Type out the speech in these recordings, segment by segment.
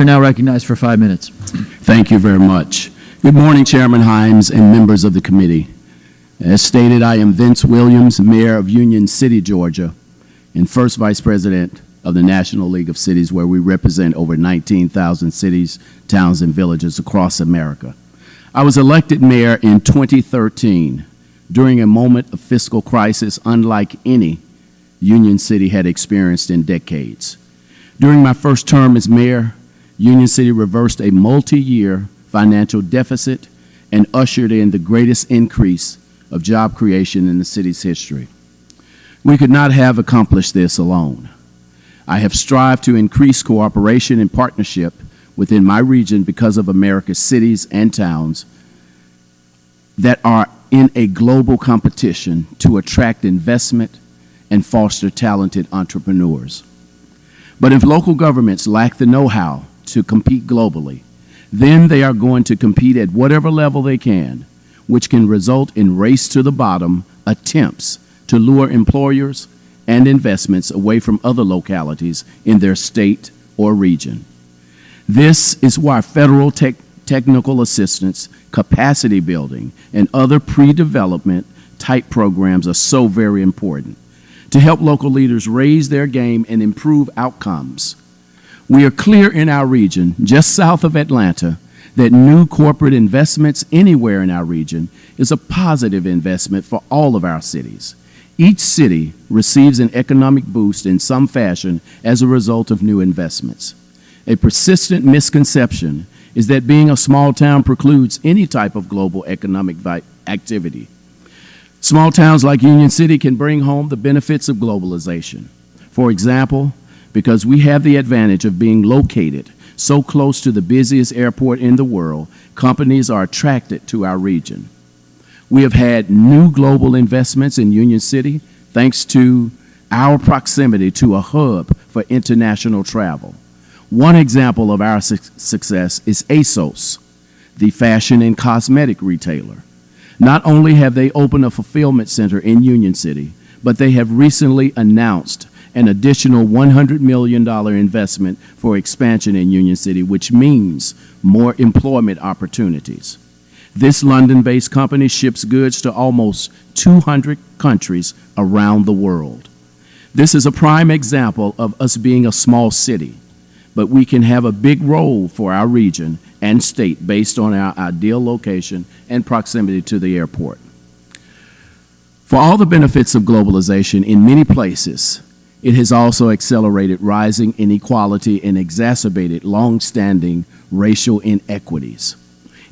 You're now recognized for 5 minutes. Thank you very much. Good morning, Chairman Himes and members of the committee. As stated, I am Vince Williams, Mayor of Union City, Georgia, and first Vice President of the National League of Cities, where we represent over 19,000 cities, towns, and villages across America. I was elected mayor in 2013 during a moment of fiscal crisis unlike any Union City had experienced in decades. During my first term as mayor, Union City reversed a multi-year financial deficit and ushered in the greatest increase of job creation in the city's history. We could not have accomplished this alone. I have strived to increase cooperation and partnership within my region because of America's cities and towns that are in a global competition to attract investment and foster talented entrepreneurs. But if local governments lack the know-how to compete globally, then they are going to compete at whatever level they can, which can result in race-to-the-bottom attempts to lure employers and investments away from other localities in their state or region. This is why federal technical assistance, capacity building, and other pre-development type programs are so very important to help local leaders raise their game and improve outcomes. We are clear in our region, just south of Atlanta, that new corporate investments anywhere in our region is a positive investment for all of our cities. Each city receives an economic boost in some fashion as a result of new investments. A persistent misconception is that being a small town precludes any type of global economic activity. Small towns like Union City can bring home the benefits of globalization. For example, because we have the advantage of being located so close to the busiest airport in the world, companies are attracted to our region. We have had new global investments in Union City thanks to our proximity to a hub for international travel. One example of our success is ASOS, the fashion and cosmetic retailer. Not only have they opened a fulfillment center in Union City, but they have recently announced an additional $100 million investment for expansion in Union City, which means more employment opportunities. This London-based company ships goods to almost 200 countries around the world. This is a prime example of us being a small city, but we can have a big role for our region and state based on our ideal location and proximity to the airport. For all the benefits of globalization in many places, it has also accelerated rising inequality and exacerbated long-standing racial inequities.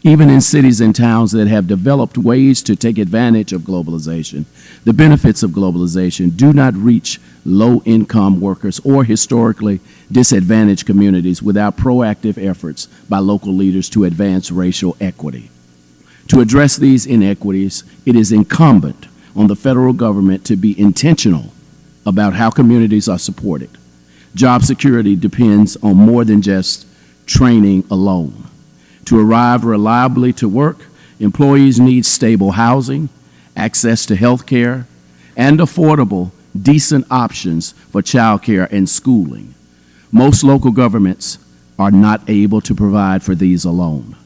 Even in cities and towns that have developed ways to take advantage of globalization, the benefits of globalization do not reach low-income workers or historically disadvantaged communities without proactive efforts by local leaders to advance racial equity. To address these inequities, it is incumbent on the federal government to be intentional about how communities are supported. Job security depends on more than just training alone. To arrive reliably to work, employees need stable housing, access to health care, and affordable, decent options for child care and schooling. Most local governments are not able to provide for these alone.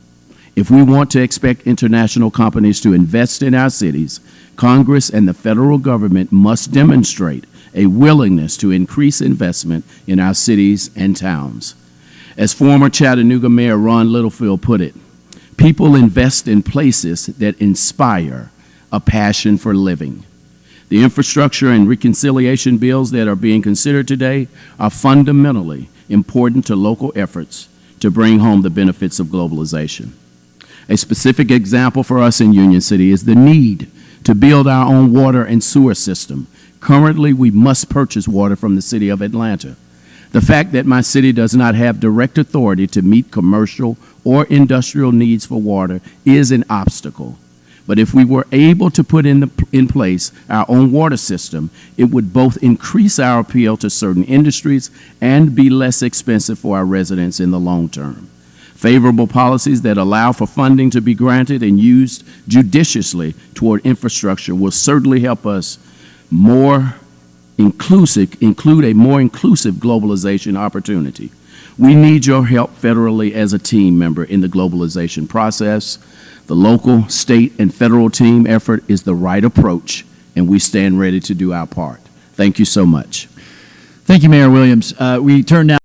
If we want to expect international companies to invest in our cities, Congress and the federal government must demonstrate a willingness to increase investment in our cities and towns. As former Chattanooga Mayor Ron Littlefield put it, people invest in places that inspire a passion for living. The infrastructure and reconciliation bills that are being considered today are fundamentally important to local efforts to bring home the benefits of globalization. A specific example for us in Union City is the need to build our own water and sewer system. Currently, we must purchase water from the city of Atlanta. The fact that my city does not have direct authority to meet commercial or industrial needs for water is an obstacle. But if we were able to put in place our own water system, it would both increase our appeal to certain industries and be less expensive for our residents in the long term. Favorable policies that allow for funding to be granted and used judiciously toward infrastructure will certainly help us include a more inclusive globalization opportunity. We need your help federally as a team member in the globalization process. The local, state, and federal team effort is the right approach, and we stand ready to do our part. Thank you so much. Thank you, Mayor Williams. We turn now